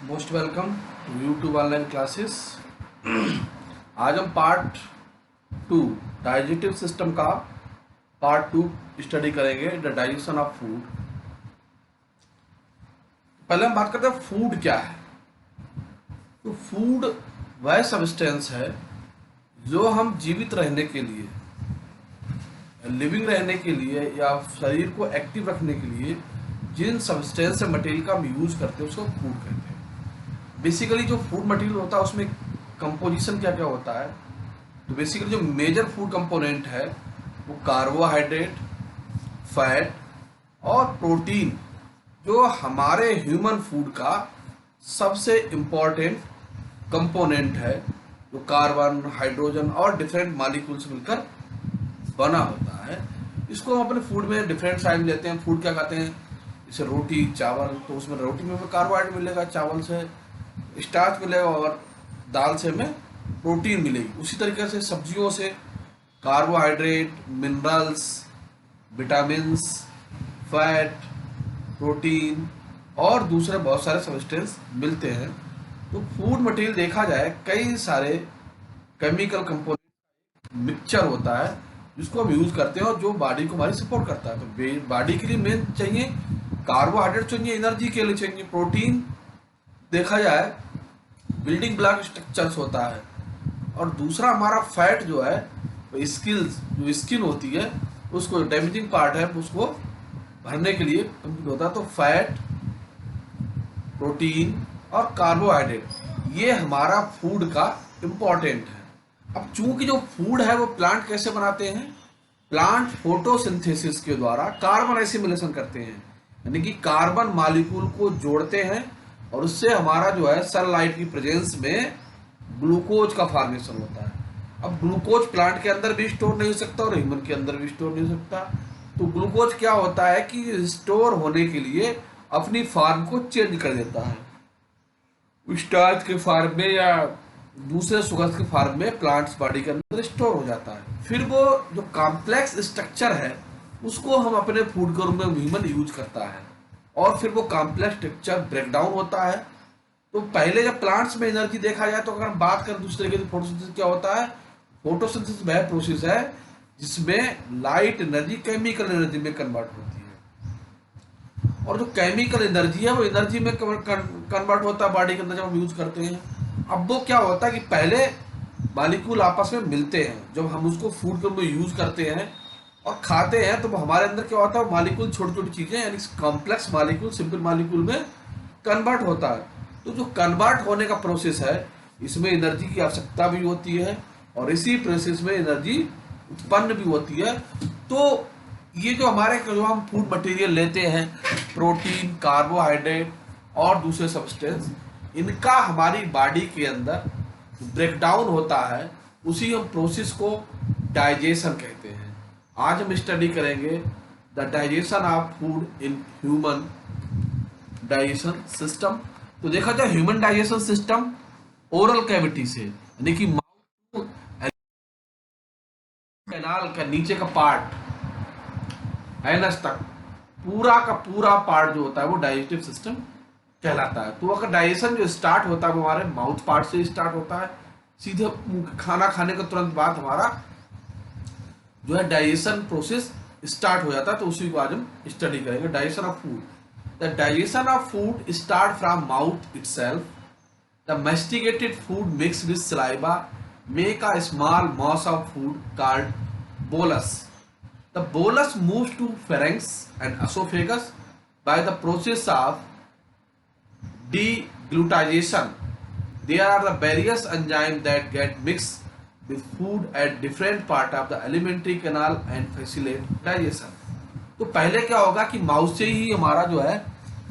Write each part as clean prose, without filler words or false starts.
Most welcome to YouTube online classes. आज हम part two digestive system का part two study करेंगे, the digestion of food. पहले हम बात करते हैं फूड क्या है। तो फूड वह सब्सटेंस है जो हम जीवित रहने के लिए, लिविंग रहने के लिए या शरीर को एक्टिव रखने के लिए जिन सब्सटेंस मटेरियल का हम यूज करते हैं उसको फूड कहते हैं। बेसिकली जो फूड मटेरियल होता है उसमें कंपोजिशन क्या क्या होता है। तो बेसिकली जो मेजर फूड कंपोनेंट है वो कार्बोहाइड्रेट, फैट और प्रोटीन, जो हमारे ह्यूमन फूड का सबसे इम्पॉर्टेंट कंपोनेंट है, जो कार्बन, हाइड्रोजन और डिफरेंट मॉलिक्यूल से मिलकर बना होता है। इसको हम अपने फूड में डिफरेंट टाइम लेते हैं। फूड क्या खाते हैं, जैसे रोटी, चावल, तो उसमें रोटी में कार्बोहाइड्रेट मिलेगा, चावल से स्टार्च मिलेगा और दाल से हमें प्रोटीन मिलेगी। उसी तरीके से सब्जियों से carbohydrate, minerals, vitamins, fat, protein और दूसरे बहुत सारे सब्सटेंस मिलते हैं। तो फूड मटेरियल देखा जाए कई सारे केमिकल कंपोनेंट मिक्सचर होता है जिसको हम यूज करते हैं और जो बॉडी को हमारी सपोर्ट करता है। तो बॉडी के लिए मेन चाहिए कार्बोहाइड्रेट, चाहिए एनर्जी के लिए, चाहिए प्रोटीन। देखा जाए बिल्डिंग ब्लॉक स्ट्रक्चर्स होता है। और दूसरा हमारा फैट जो है वो स्किल्स, जो स्किन होती है उसको डैमेजिंग पार्ट है उसको भरने के लिए कंप्लीट होता है। तो फैट, प्रोटीन और कार्बोहाइड्रेट ये हमारा फूड का इम्पोर्टेंट है। अब चूंकि जो फूड है वो प्लांट कैसे बनाते हैं, प्लांट फोटोसिंथेसिस के द्वारा कार्बन एसिमिलेशन करते हैं, यानी कि कार्बन मॉलिक्यूल को जोड़ते हैं और उससे हमारा जो है सनलाइट की प्रेजेंस में ग्लूकोज का फॉर्मेशन होता है। अब ग्लूकोज प्लांट के अंदर भी स्टोर नहीं हो सकता और ह्यूमन के अंदर भी स्टोर नहीं हो सकता। तो ग्लूकोज क्या होता है कि स्टोर होने के लिए अपनी फॉर्म को चेंज कर देता है, स्टार्च के फॉर्म में या दूसरे शुगर के फॉर्म में प्लांट्स बॉडी के अंदर स्टोर हो जाता है। फिर वो जो कॉम्प्लेक्स स्ट्रक्चर है उसको हम अपने फूड के रूप में ह्यूमन यूज करता है और फिर वो कॉम्प्लेक्स स्ट्रक्चर ब्रेक डाउन होता है। तो पहले जब प्लांट्स में एनर्जी देखा जाए तो अगर हम बात करें दूसरे के, फोटोसिंथेसिस क्या होता है, फोटोसिंथेसिस वह प्रोसेस है जिसमें लाइट एनर्जी केमिकल एनर्जी में कन्वर्ट होती है और जो केमिकल एनर्जी है वो एनर्जी में कन्वर्ट होता है बॉडी के अंदर जब हम यूज करते हैं। अब वो क्या होता है कि पहले मॉलिक्यूल आपस में मिलते हैं, जब हम उसको फूड के रूप में यूज करते हैं और खाते हैं तो हमारे अंदर क्या होता है, मॉलिक्यूल छोटी छोटी चीजें यानी कॉम्प्लेक्स मॉलिक्यूल सिंपल मॉलिक्यूल में कन्वर्ट होता है। तो जो कन्वर्ट होने का प्रोसेस है इसमें एनर्जी की आवश्यकता भी होती है और इसी प्रोसेस में एनर्जी उत्पन्न भी होती है। तो ये जो हमारे जो हम फूड मटेरियल लेते हैं, प्रोटीन, कार्बोहाइड्रेट और दूसरे सब्सटेंस, इनका हमारी बॉडी के अंदर ब्रेकडाउन होता है, उसी हम प्रोसेस को डाइजेशन कहते हैं। आज हम स्टडी करेंगे the digestion of food in human digestion system. तो देखा जाए human digestion system oral cavity से, यानी कि माउथ कैनाल का नीचे का पार्ट एनस तक पूरा का पूरा पार्ट जो होता है वो डाइजेस्टिव सिस्टम कहलाता है। तो अगर डाइजेशन जो स्टार्ट होता है वो हमारे माउथ पार्ट से स्टार्ट होता है, सीधे खाना खाने के तुरंत बाद हमारा जो है डाइजेशन प्रोसेस स्टार्ट हो जाता है। तो उसी को आज हम स्टडी करेंगे, digestion of food. The digestion of food start from mouth itself. The masticated food mix with saliva make a small mass of food called bolus. The bolus moves to pharynx and esophagus by the process of deglutition. There are the various enzymes that get mixed with food at different part of the alimentary canal and facilitate digestion. तो पहले क्या होगा कि mouth से ही हमारा जो है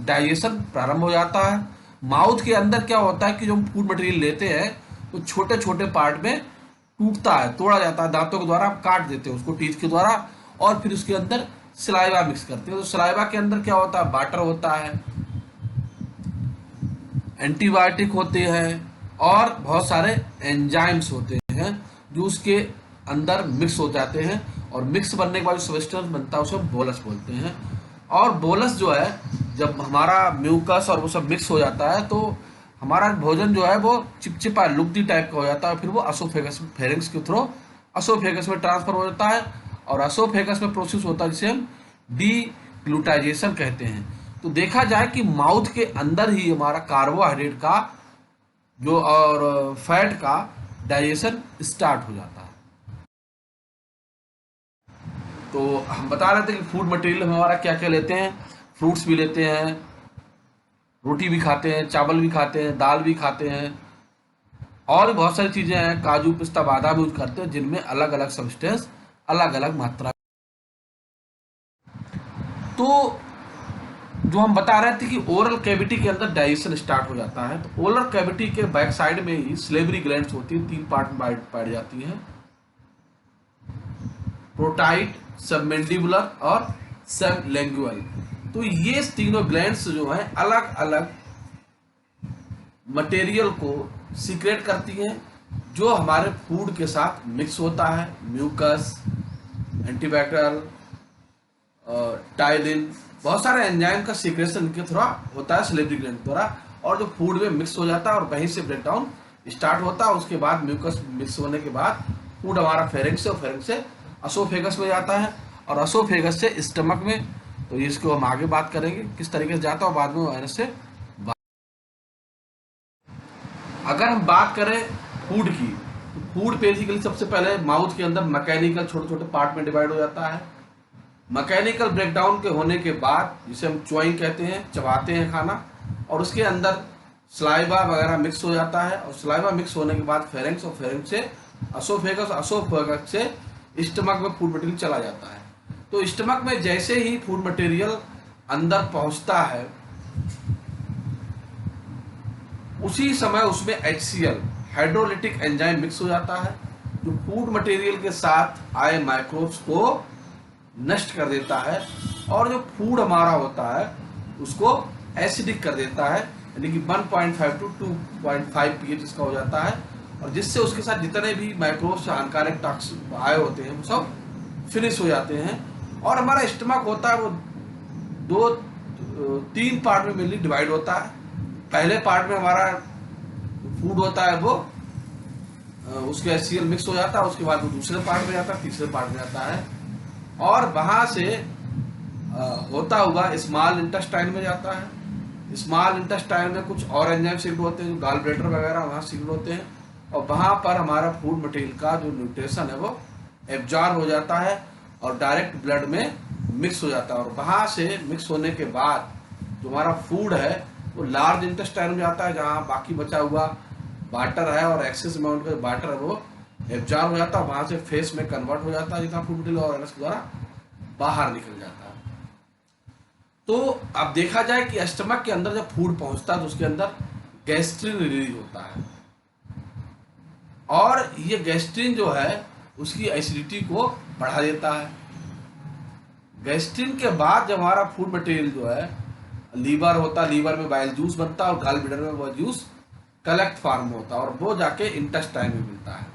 digestion प्रारंभ हो जाता है। माउथ के अंदर क्या होता है कि जो हम फूड मटेरियल लेते हैं तो छोटे छोटे पार्ट में टूटता है, तोड़ा जाता है, दांतों के द्वारा हम काट देते हैं उसको टीथ के द्वारा और फिर उसके अंदर सलाइवा मिक्स करते हैं। तो सलाइवा के अंदर क्या होता है, वाटर होता है, एंटीबायोटिक होते हैं और बहुत सारे एंजाइम्स होते हैं जो उसके अंदर मिक्स हो जाते हैं और मिक्स बनने के बाद जो सब्सटेंस बनता है उसे बोलस बोलते हैं। और बोलस जो है जब हमारा म्यूकस और वो सब मिक्स हो जाता है तो हमारा भोजन जो है वो चिपचिपा लुगदी टाइप का हो जाता है, फिर वो असोफेगस फेरिंग्स के थ्रू असोफेगस में ट्रांसफर हो जाता है, और असोफेगस में प्रोसेस होता है जिसे हम डीग्लूटाइजेशन कहते हैं। तो देखा जाए कि माउथ के अंदर ही हमारा कार्बोहाइड्रेट का जो और फैट का डाइजेशन स्टार्ट हो जाता है। तो हम बता रहे थे कि फूड मटेरियल में हमारा क्या क्या लेते हैं, फ्रूट्स भी लेते हैं, रोटी भी खाते हैं, चावल भी खाते हैं, दाल भी खाते हैं, और भी बहुत सारी चीज़ें हैं, काजू पिस्ता बादाम यूज करते हैं, जिनमें अलग अलग सब्सटेंस अलग अलग मात्रा। तो जो हम बता रहे थे कि ओरल कैविटी के अंदर डाइजेशन स्टार्ट हो जाता है, तो ओरल कैविटी के बैक साइड में ही स्लेवरी ग्लैंड्स होती हैं, 3 पार्ट में पाई जाती हैं, प्रोटाइड, सबमेंडिबुलर और सबलैंगुअल। तो ये तीनों ग्लैंड्स जो हैं अलग अलग मटेरियल को सीक्रेट करती हैं, जो हमारे फूड के साथ मिक्स होता है, म्यूकस, एंटीबैक्टीरियल, टाइलिन, बहुत सारे एंजाइम का सीक्रेशन इनके थ्रू होता है स्लेवरी ग्लैंड द्वारा, और जो फूड में मिक्स हो जाता है और वहीं से ब्रेकडाउन स्टार्ट होता है। उसके बाद म्यूकस मिक्स होने के बाद फूड हमारा फेरिंग्स से, और फेरिंग्स से असोफेगस में जाता है, और असोफेगस से स्टमक में। तो इसको हम आगे बात करेंगे किस तरीके से जाता है, और बाद में वायरस से अगर हम बात करें फूड की, तो फूड बेसिकली सबसे पहले माउथ के अंदर मैकेनिकल छोटे छोटे पार्ट में डिवाइड हो जाता है। मैकेनिकल ब्रेकडाउन के होने के बाद, जिसे हम च्वाइंग कहते हैं, चबाते हैं खाना, और उसके अंदर सलाइवा वगैरह मिक्स हो जाता है, और सलाइवा मिक्स होने के बाद फेरिंग्स, और फेरिंग्स से असोफेगस, असोफेगस से स्टमक में फूड मटेरियल चला जाता है। तो स्टमक में जैसे ही फूड मटेरियल अंदर पहुंचता है, उसी समय उसमें HCl हाइड्रोलिटिक एंजाइम मिक्स हो जाता है, जो फूड मटेरियल के साथ आए माइक्रोब्स को नष्ट कर देता है, और जो फूड हमारा होता है उसको एसिडिक कर देता है, यानी कि 1.5 to 2.5 pH इसका हो जाता है, और जिससे उसके साथ जितने भी माइक्रोब्स हानिकारक टॉक्सिक आए होते हैं वो सब फिनिश हो जाते हैं। और हमारा स्टमक होता है वो 3 पार्ट में मेनली डिवाइड होता है। पहले पार्ट में हमारा फूड होता है वो उसके HCl मिक्स हो जाता है, उसके बाद वो दूसरे पार्ट में जाता है, तीसरे पार्ट में जाता है, और वहां से होता हुआ स्मॉल इंटेस्टाइन में जाता है। स्मॉल इंटेस्टाइन में कुछ और एंजाइम सीक्रेट होते हैं, जो गॉल ब्लैडर वगैरह वहाँ सीक्रेट होते हैं, और वहाँ पर हमारा फूड मटेरियल का जो न्यूट्रिशन है वो एब्जॉर्ब हो जाता है और डायरेक्ट ब्लड में मिक्स हो जाता है, और वहाँ से मिक्स होने के बाद जो हमारा फूड है वो लार्ज इंटेस्टाइन में जाता है, जहाँ बाकी बचा हुआ वाटर है और एक्सेस अमाउंट का वाटर है वो एब्जॉर्ब हो जाता है, वहाँ से फेस में कन्वर्ट हो जाता है जितना फूड मटेरियल, और इसके द्वारा बाहर निकल जाता है। तो अब देखा जाए कि स्टमक के अंदर जब फूड पहुंचता है तो उसके अंदर गैस्ट्रिन रिलीज होता है, और ये गैस्ट्रिन जो है उसकी एसिडिटी को बढ़ा देता है। गैस्ट्रिन के बाद जब हमारा फूड मटेरियल जो है लीवर होता है, लीवर में बाइल जूस बनता है, और गॉल ब्लैडर में वो जूस कलेक्ट फॉर्म होता है, और वो जाके इंटेस्टाइन में मिलता है।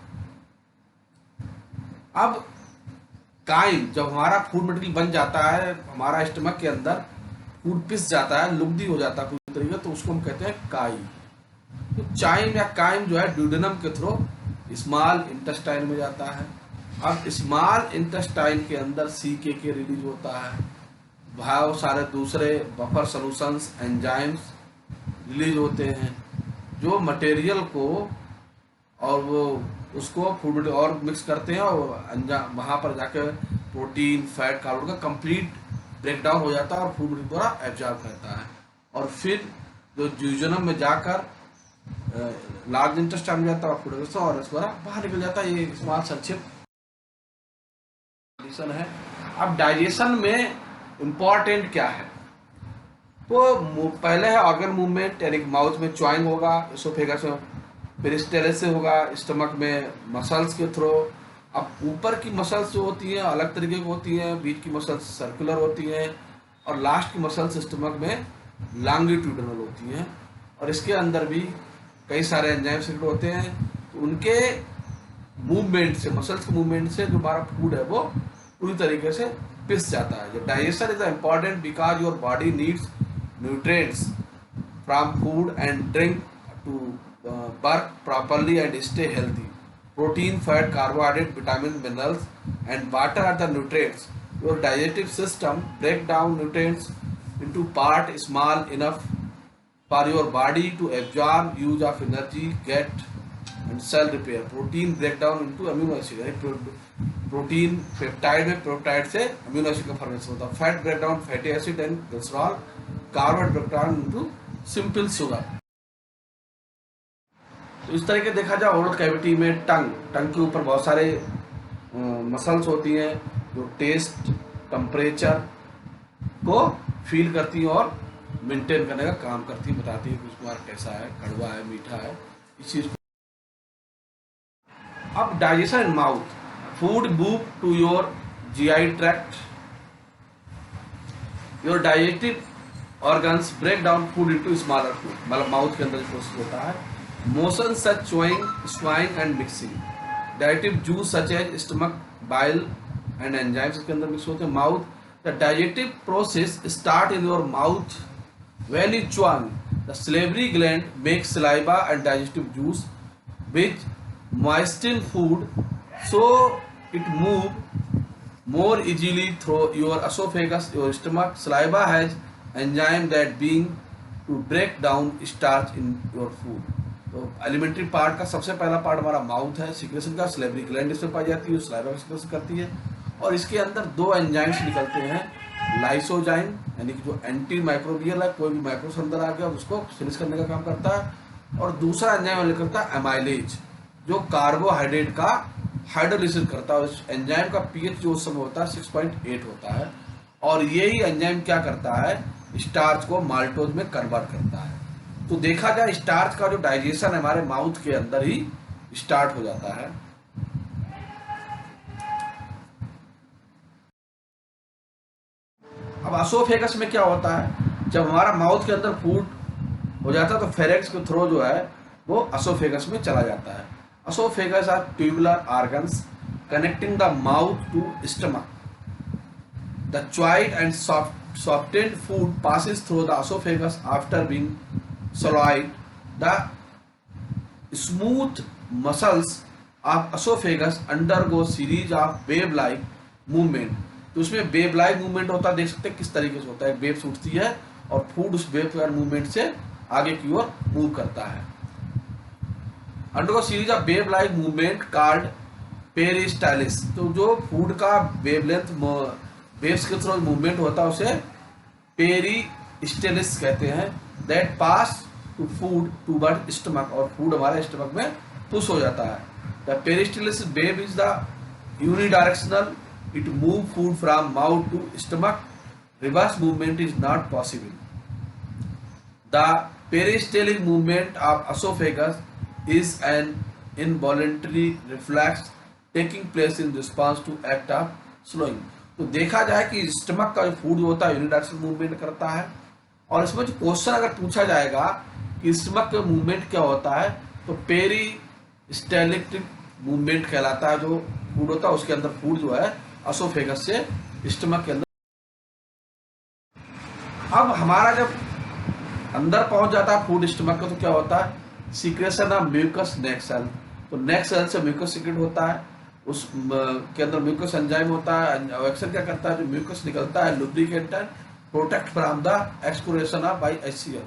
अब काइम, जब हमारा फूड मटेरियल बन जाता है, हमारा स्टमक के अंदर फूड पिस जाता है, लुगदी हो जाता है पूरी तरीके, तो उसको हम कहते हैं काई। तो चाइम या काइम जो है ड्यूडेनम के थ्रू स्मॉल इंटेस्टाइन में जाता है। अब स्मॉल इंटेस्टाइन के अंदर CKK रिलीज होता है, बहुत सारे दूसरे बफर सॉल्यूशंस एंजाइम्स रिलीज होते हैं, जो मटेरियल को और वो उसको फूड और मिक्स करते हैं, और वहाँ पर जाकर प्रोटीन, फैट, कार्बोन का कंप्लीट ब्रेकडाउन हो जाता है, और फूड द्वारा एब्जॉर्ब करता है, और फिर जो ज्यूजनम में जाकर लार्ज इंटेस्टाइन में जाता है, फूड और इस द्वारा बाहर निकल जाता है। ये स्मॉल संक्षिप्त है। अब डाइजेशन में इम्पॉर्टेंट क्या है, तो पहले है ऑर्गन मूवमेंट, यानी माउथ में च्वाइंग होगा, एसोफेगस में, फिर स्टेरस से होगा, स्टमक में मसल्स के थ्रू। अब ऊपर की मसल्स जो होती हैं अलग तरीके की होती हैं, बीच की मसल्स सर्कुलर होती हैं, और लास्ट की मसल्स स्टमक में लॉन्गिट्यूडनल होती हैं, और इसके अंदर भी कई सारे एंजाइम सीक्रेट होते हैं। तो उनके मूवमेंट से, मसल्स के मूवमेंट से जो हमारा फूड है वो पूरी तरीके से पिस जाता है। Digestion is important because your body needs nutrients from food and drink to work properly and stay healthy. Protein, fat, carbohydrate, vitamin, minerals, and water are the nutrients. Your digestive system break down nutrients into part small enough for your body to absorb, use of energy, get and cell repair. Protein break down into amino acid, protein peptide में peptide से amino acid का formation होता है. Fat break down fatty acid and cholesterol. Carbohydrate break down into simple sugar. तो इस तरह के देखा जाए ओरल कैविटी में टंग के ऊपर बहुत सारे मसल्स होती हैं जो टेस्ट टेम्परेचर को फील करती हैं और मेंटेन करने का काम करती है, बताती है कि उसका कैसा है, कड़वा है, मीठा है, इस चीज को. अब digestion in mouth. Food move to your GI tract. Your digestive organs break down food into smaller food. मतलब माउथ के अंदर प्रोसेस होता है. Motion such chewing, swallowing and mixing. Digestive juice such as stomach, bile and enzymes इसके अंदर mix होते हैं. Mouth. The digestive process start in your mouth. When you chew, the salivary gland makes saliva and digestive juice, which moisten food, so it move more easily through your esophagus, your stomach. Saliva has enzyme that being to break down starch in your food. तो elementary part का सबसे पहला part हमारा mouth है. Secretion का salivary gland इसमें पाई जाती है, सलाइवा का सिक्रेशन करती है. और इसके अंदर दो एंजाइम्स निकलते हैं. लाइसोजाइम यानी कि जो एंटी माइक्रोबियल है, कोई भी माइक्रोब्स अंदर आ गया उसको फिनिश करने का काम करता है. और दूसरा एंजाइम निकलता है एमाइलेज, जो कार्बोहाइड्रेट का हाइड्रोलिसिस करता है. उस एंजाइम का पीएच जो उस समय होता है 6.8 होता है. और यही एंजाइम क्या करता है, स्टार्च को माल्टोज में कन्वर्ट करता है. तो देखा जाए स्टार्च का जो डाइजेशन हमारे माउथ के अंदर ही स्टार्ट हो जाता है. अब एसोफेगस में क्या होता है, जब हमारा माउथ के अंदर फूड हो जाता है तो फेरेक्स के थ्रू जो है वो एसोफेगस में चला जाता है. Oesophagus are tubular organs connecting the mouth to stomach. The chewed and softened food passes through the esophagus after being swallowed. The smooth muscles of esophagus undergo series of wave-like movement. तो उसमें wave like movement होता है. देख सकते हैं किस तरीके से होता है. वेव उठती है और फूड उस वेव मूवमेंट से आगे की ओर मूव करता है. Undergo series of wave like movement called peristalsis. तो जो फूड का वेवलेंथ वेव्स के थ्रू मूवमेंट होता है उसे पेरिस्टाइलिस कहते हैं. That pass to food toward stomach. और फूड हमारे स्टमक में पुश हो जाता है. The peristalsis wave is the unidirectional. It move food from mouth to stomach. Reverse movement is not possible. The peristaltic movement of esophagus is an involuntary reflex taking place in response to act of swallowing. तो देखा जाए कि stomach का जो food होता है unidirectional movement करता है. और इसमें जो क्वेश्चन अगर पूछा जाएगा कि स्टमक का मूवमेंट क्या होता है, तो पेरिस्टाल्टिक मूवमेंट कहलाता है. जो फूड होता है उसके अंदर फूड जो है एसोफेगस से स्टमक के अंदर. अब हमारा जब अंदर पहुंच जाता है फूड स्टमक का तो क्या होता है, secretion of mucus neck cell. तो नेक सेल से म्यूकस सीक्रेट होता है. उस के अंदर म्यूकस एंजाइम होता है. एक्शन क्या करता है, जो म्यूकस निकलता है lubricant and protect from the excretion of by HCl.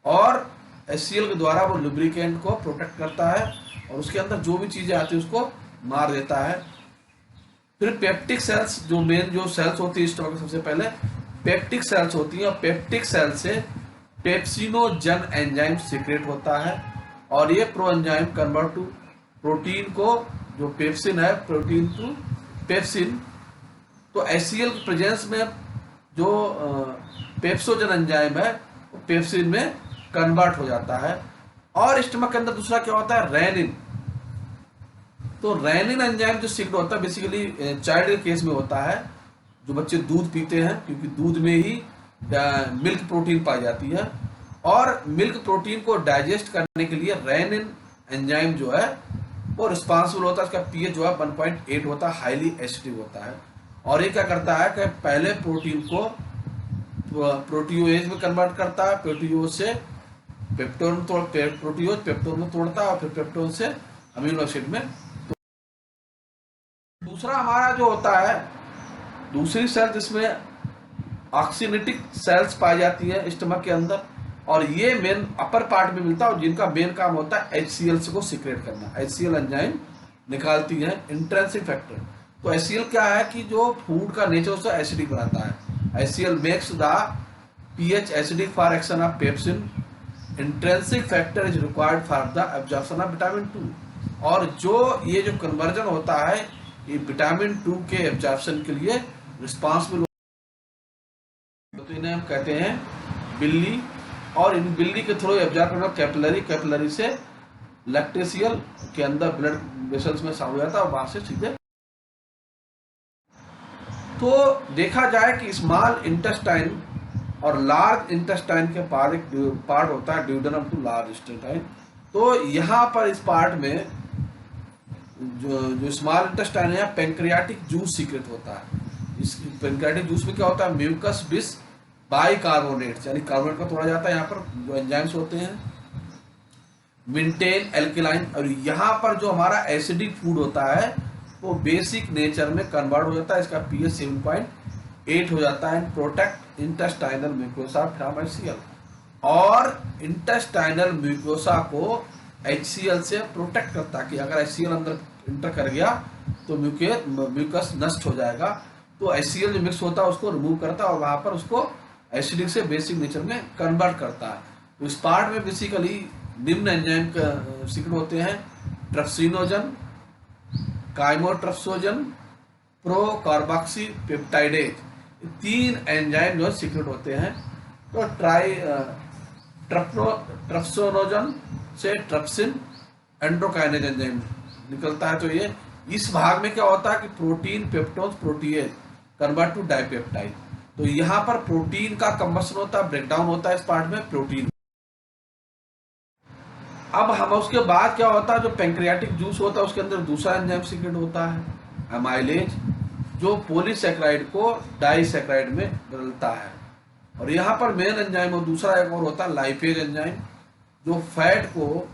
और एचसीएल के द्वारा वो लुब्रिकेंट को प्रोटेक्ट करता है और उसके अंदर जो भी चीजें आती है उसको मार देता है. फिर पेप्टिक सेल्स, जो मेन जो सेल्स होती है स्टमक में, सबसे पहले पेप्टिक सेल्स होती है. और पेप्टिक सेल से पेप्सिनोजन एंजाइम सीक्रेट होता है. और ये pro enzyme convert to protein को, जो पेप्सिन है, प्रोटीन टू पेप्सिन. तो एचसीएल की प्रेजेंस में जो पेप्सोजन एंजाइम है वो पेप्सिन में कन्वर्ट हो जाता है. और स्टमक के अंदर दूसरा क्या होता है, रेनिन. तो रेनिन एंजाइम जो सीक्रेट होता है बेसिकली चाइल्ड के केस में होता है, जो बच्चे दूध पीते हैं, क्योंकि दूध में ही मिल्क प्रोटीन पाई जाती है. और मिल्क प्रोटीन को डाइजेस्ट करने के लिए रेनिन एंजाइम जो है वो रिस्पॉन्सिबल होता है. उसका पीएच जो है 1.8 होता है, हाईली एसिडिक होता है. और ये क्या करता है कि पहले प्रोटीन को प्रोटीओएज में कन्वर्ट करता है, प्रोटीओज से पेप्टोन प्रोटीओज पेप्टोन को तोड़ता है और फिर पेप्टोन से अमीनो एसिड में। दूसरा हमारा जो होता है, दूसरी सेल जिसमें ऑक्सीनेटिक सेल्स पाई जाती है स्टमक के अंदर, और ये मेन अपर पार्ट में मिलता है, और जिनका मेन काम होता है HCl को सीक्रेट करना। HCl एंजाइम निकालती है इंट्रिंसिक फैक्टर। तो HCl क्या है कि जो फूड का नेचर उसको एसिडिक बनाता है। HCl makes the pH acidic for action of pepsin. Intrinsic factor is required for the absorption of vitamin 2। और जो ये जो कन्वर्जन होता है ये विटामिन 2 के एब्जॉर्प्शन के लिए रिस्पॉन्सिबल, तो इन्हें हम कहते हैं बिल्ली। और इन बिल्ली के थ्रू एब्जॉर्ब करना कैपिलरी, कैपिलरी से लैक्टेशियल के अंदर ब्लड वेसल्स में शामिल हो जाता है और वहां से सीधे। तो देखा जाए कि स्मॉल इंटेस्टाइन और लार्ज इंटेस्टाइन के पार एक पार्ट होता है ड्यूडेनम टू लार्ज इंटेस्टाइन। तो यहाँ पर इस पार्ट में जो स्मॉल इंटेस्टाइन है पेंक्रियाटिक जूस सीक्रेट होता है। इस पेंक्रियाटिक जूस में क्या होता है, म्यूकस बिस बाइकार्बोनेट्स, यानी कार्बोनेट का तोड़ा जाता है यहाँ पर जो एंजाइम्स होते हैं, मेंटेन एल्केलाइन। और यहाँ पर जो हमारा एसिडिक फूड होता है वो बेसिक नेचर में कन्वर्ट हो जाता है, इसका pH 7.8 हो जाता है। Protect intestinal mucosa from HCl, और इंटेस्टाइनल म्यूकोसा को HCl से प्रोटेक्ट करता है कि अगर HCl अंदर इंटर कर गया तो म्यूकस नष्ट हो जाएगा। तो HCl जो मिक्स होता है उसको रिमूव करता है और वहां पर उसको एसिडिक से बेसिक नेचर में कन्वर्ट करता है। तो इस पार्ट में बेसिकली निम्न एंजाइम का सीक्रेट होते हैं, ट्रप्सिनोजन, काइमोट्रप्सोजन, प्रोकार्बोक्सी पेप्टाइडेज। 3 एंजाइम जो सीक्रेट होते हैं। तो ट्रप्सोनोजन से ट्रप्सिन एंडोकाइनेज एंजाइम निकलता है। तो ये इस भाग में क्या होता है कि protein peptones protease convert to dipeptide. तो यहाँ पर प्रोटीन का कंबशन होता है, ब्रेकडाउन होता है इस पार्ट में प्रोटीन। अब हम उसके बाद क्या होता है, जो पेंक्रियाटिक जूस होता है उसके अंदर दूसरा एंजाइम सीक्रेट होता है एमाइलेज, जो पॉलीसैकेराइड को डाइसैकेराइड में बदलता है। और यहाँ पर मेन एंजाइम और दूसरा एक और होता है लाइपेज एंजाइम, जो फैट को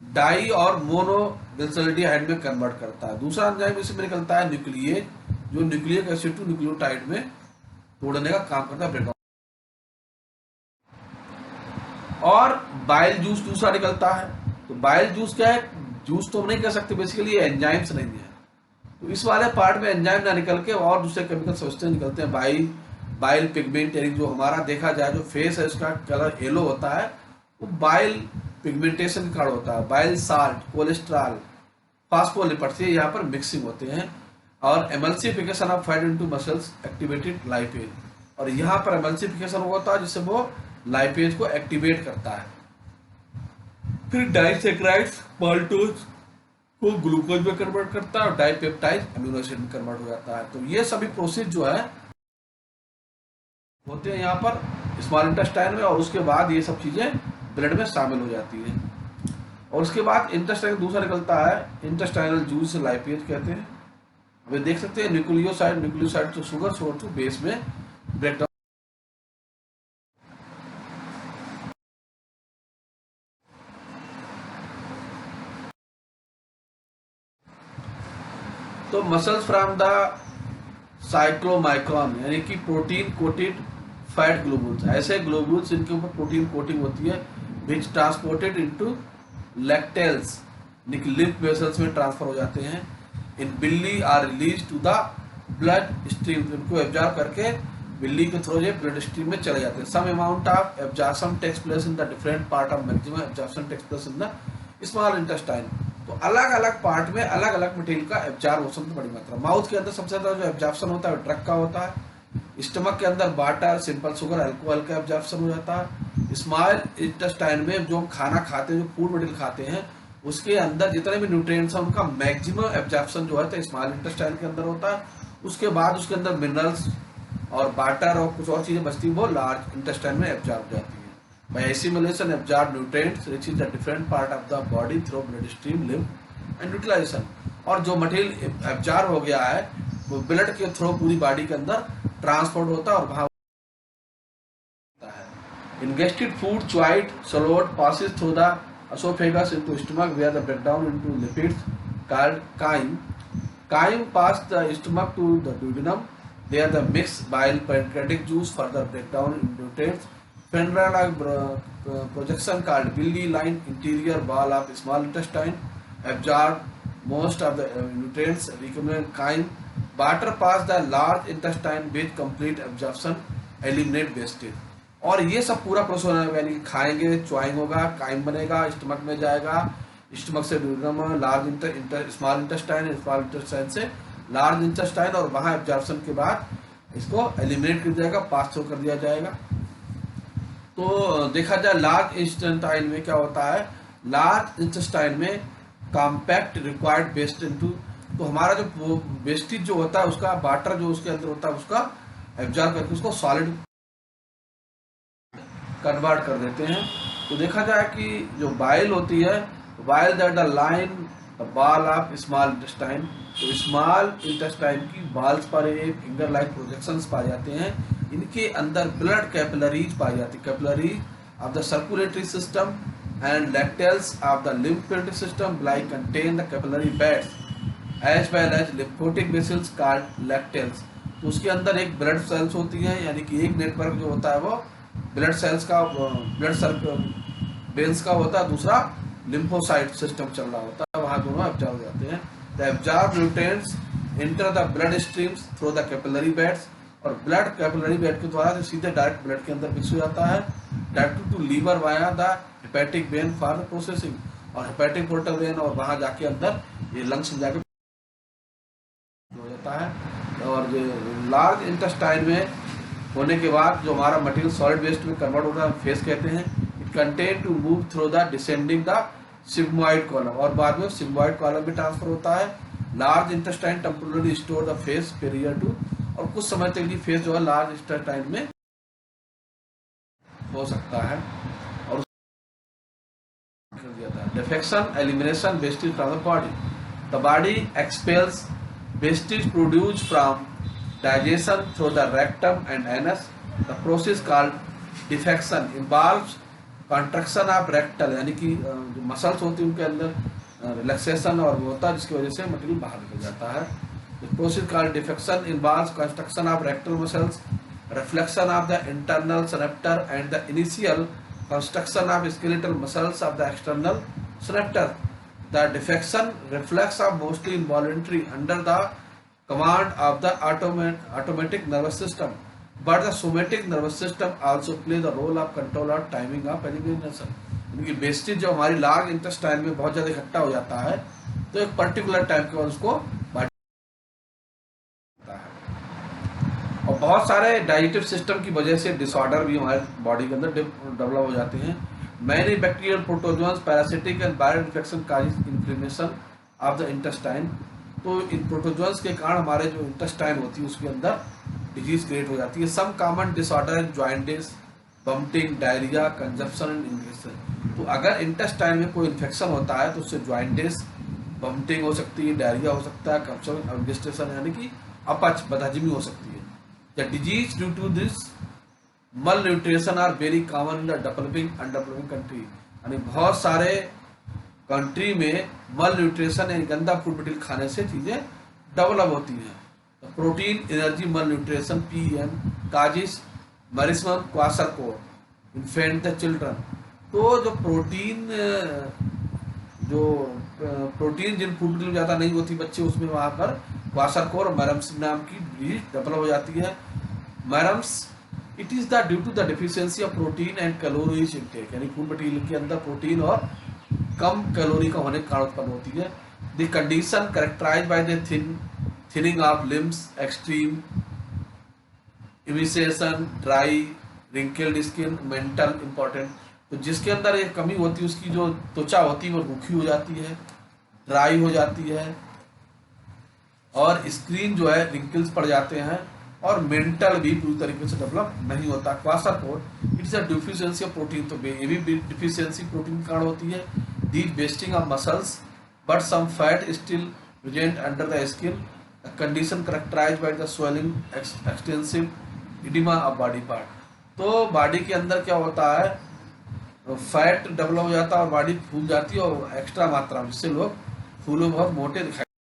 डाई और मोनोडेन्सिटी में कन्वर्ट करता है। दूसरा एंजाइम इसमें निकलता है न्यूक्लिएज, जो न्यूक्लिक एसिड टू न्यूक्लियोटाइड में तोड़ने का काम करता है, ब्रेकडाउन। और बाइल जूस दूसरा निकलता है। तो बाइल जूस क्या है, जूस तो हम नहीं कह सकते, बेसिकली ये एंजाइम्स नहीं है। तो इस वाले पार्ट में एंजाइम ना निकल के और दूसरे केमिकल सब्सटेंस निकलते हैं। बाइल पिगमेंट, यानी जो हमारा देखा जाए जो फेस है उसका कलर येलो होता है, वो बाइल पिगमेंटेशन का कारण होता है। बाइल साल्ट, कोलेस्ट्रॉल, फास्फोलिपिड्स से यहाँ पर मिक्सिंग होते हैं। और emulsification of fat into muscles activated lipase, और यहाँ पर एमल्सिफिकेशन होता है जिससे वो लाइपेज को एक्टिवेट करता है। फिर डाइसैकेराइड्स माल्टोज को ग्लूकोज में कन्वर्ट करता है और डाइपेप्टाइड अमीनो एसिड में कन्वर्ट हो जाता है। तो ये सभी प्रोसेस जो है होते हैं यहाँ पर स्मॉल इंटेस्टाइन में, और उसके बाद ये सब चीजें ब्लड में शामिल हो जाती है। और उसके बाद इंटेस्टाइन दूसरा निकलता है इंटेस्टाइनल जूस, लाइपेज कहते हैं। अभी देख सकते हैं न्यूक्लियोसाइड तो शुगर सोर्स बेस में ब्रेकडाउन। तो मसल्स फ्रॉम द साइक्लोमाइक्रॉन, यानी कि प्रोटीन कोटेड फैट ग्लोबुल्स, ऐसे ग्लोबुल्स जिनके ऊपर प्रोटीन कोटिंग होती है, which transported into lacteals, lymph vessels में ट्रांसफर हो जाते हैं। इन बिल्ली are release to the blood stream, उनको एब्जॉर्ब करके बिल्ली के थ्रू ये ब्लड स्ट्रीम में चले जाते हैं। Some amount of absorption takes place in the different part of maximum absorption takes place in the small intestine. तो अलग अलग पार्ट में अलग अलग मटेरियल का एब्जॉर्प्शन तो बड़ी मात्रा। माउथ के अंदर सबसे ज्यादा जो एब्जॉर्प्शन होता है वो ड्रग का होता है। स्टमक के अंदर वाटर, सिंपल शुगर, अल्कोहल का एब्जॉर्प्शन हो जाता है। स्मॉल इंटेस्टाइन में जो हम खाना खाते हैं, जो फूड मटेरियल खाते हैं, उसके अंदर जितने भी न्यूट्रिएंट्स हैं उनका मैक्सिमम एब्जॉर्प्शन जो है तो स्मॉल इंटेस्टाइन के अंदर होता है। उसके बाद उसके अंदर मिनरल्स और वाटर और कुछ और चीजें बचती हैं, वो लार्ज इंटेस्टाइन में एब्जॉर्ब हो जाती है। By assimilation absorb nutrients reaching the different part of the body through blood stream, lymph and utilization. और जो मटेरियल एब्जॉर्ब हो गया है वो ब्लड के थ्रू पूरी बॉडी के अंदर ट्रांसपोर्ट होता है और वहां होता है। Ingested food, chewed, swallowed, passes through the esophagus into stomach where the breakdown into lipids called chyme. Chyme pass the stomach to the duodenum. There the mixed bile pancreatic juice further breakdown into nutrients. Spindle-like projection called villi line interior wall of small intestine absorb most of the nutrients recommend chyme. Water pass the large intestine with complete absorption eliminate wastage. और ये सब पूरा process होना है, यानी कि खाएंगे, च्वाइंग होगा, काइम बनेगा, स्टमक में जाएगा, स्टमक से ड्यूडेनम, लार्ज स्मॉल इंटेस्टाइन से लार्ज इंटेस्टाइन, और वहाँ एब्जॉर्प्शन के बाद इसको एलिमिनेट कर जाएगा, पास थ्रू कर दिया जाएगा। तो देखा जाए लार्ज इंटेस्टाइन में क्या होता है, लार्ज इंटेस्टाइन में कॉम्पैक्ट रिक्वायर्ड वेस्ट इनटू, तो हमारा जो वेस्टेज जो होता है उसका वाटर जो उसके अंदर होता है उसका एब्जॉर्ब करके उसको सॉलिड कन्वर्ट कर देते हैं। तो देखा जाए कि जो बाइल होती है, bile that the line the बाल ऑफ स्मॉल इंटेस्टाइन, तो स्मॉल इंटेस्टाइन की बाल्स पर ये फिंगर लाइक प्रोजेक्शंस पाए जाते हैं। इनके अंदर ब्लड कैपिलरीज पाई जाती है, capillaries of the circulatory system and lacteals of the lymphatic system like contain the capillary beds as well as lymphatic vessels called lacteals. तो उसके अंदर एक ब्लड सेल्स होती है, यानी कि एक नेटवर्क जो होता है वो ब्लड सेल्स का, ब्लड सर्कल वेन्स का होता है, दूसरा लिम्फोसाइट सिस्टम चल रहा होता है, वहाँ दोनों एब्जॉर्ब हो जाते हैं। The absorb nutrients enter the blood streams through the capillary beds, और ब्लड कैपिलरी बेड के द्वारा जो सीधे डायरेक्ट ब्लड के अंदर मिक्स हो जाता है, direct to liver via the hepatic vein for the processing, और हेपेटिक पोर्टल वेन और वहाँ जाके अंदर ये लंग्स में जाके हो जाता है। और जो लार्ज इंटेस्टाइन में होने के बाद जो हमारा मटेरियल सॉलिड वेस्ट में कन्वर्ट होता है फेस कहते हैं। It contain to move through the descending the sigmoid colon, और बाद में सिग्मोइड कॉलम भी ट्रांसफर होता है। Large intestine temporarily store the faeces period to, और कुछ समय तक ये फेस जो है लार्ज इंटेस्टाइन में हो सकता है। और defection elimination wastage from the body, the body expels wastage produced from digestion through the rectum and anus. The process called defecation involves contraction of rectal, यानी कि जो मसल्स होती है उनके अंदर रिलैक्सेशन और वो होता है जिसकी वजह से मटेरियल बाहर निकल जाता है। The process called defection involves contraction of rectal muscles, reflection of the internal sphincter and the initial construction of skeletal muscles of the external sphincter. The defection reflex are mostly involuntary under the command of the automatic nervous system, but the somatic nervous system also play the role of control or timing of elimination. इनकी wastage जो हमारी large intestine में बहुत ज़्यादा इकट्ठा हो जाता है, तो एक पर्टिकुलर टाइम के बाद उसको है। और बहुत सारे डाइजेटिव सिस्टम की वजह से डिसऑर्डर भी हमारे बॉडी के अंदर डेवलप हो जाते हैं। Many bacterial protozoans, parasitic and viral infection causes inflammation of the intestine. तो इन प्रोटोजोन्स के कारण हमारे जो इंटेस्टाइन होती है उसके अंदर डिजीज क्रिएट हो जाती है। Some common disorder jaundice, vomiting, diarrhoea, constipation and infection. तो अगर इंटेस्टाइन में कोई इन्फेक्शन होता है तो उससे जॉइंटिस, वॉमिटिंग हो सकती है, डायरिया हो सकता है, कंजप्शन यानी कि अपच, बदहजमी हो सकती है। The disease due to this malnutrition are very common in the developing and developing country, यानी बहुत सारे कंट्री में मल न्यूट्रिशन यानी गंदा फूड मटेरियल खाने से चीज़ें डेवलप होती हैं। Protein energy malnutrition PM causes marasmus kwashiorkor infant the children. तो जो प्रोटीन जिन फूड मटेरियल ज़्यादा नहीं होती बच्चे उसमें वहाँ पर क्वासरकोर और मैरम्स नाम की डिजीज डेवलप हो जाती है। Marasmus it is the due to the deficiency of protein and calories intake, यानी फूड मटेरियल के अंदर प्रोटीन और कम कैलोरी का होने के कारण उत्पन्न होती है। The condition characterise by the thinning of limbs, extreme emaciation, dry wrinkled skin, mental important. तो जिसके अंदर ये कमी होती है उसकी जो त्वचा होती है वो रूखी हो जाती है, ड्राई हो जाती है, और स्क्रीन जो है रिंकल्स पड़ जाते हैं, और मेंटल भी पूरी तरीके से डेवलप नहीं होता। Kwashiorkor it's a deficiency of protein, तो ये भी डिफिशियंसी प्रोटीन के कारण होती है। The wasting of muscles but some fat still present under the skin, condition characterised by the swelling, extensive oedema of body part. तो बॉडी के अंदर क्या होता है, फैट डेवलप हो जाता है और बॉडी फूल जाती है और एक्स्ट्रा मात्रा में, जिससे लोग फूले बहुत मोटे दिखाई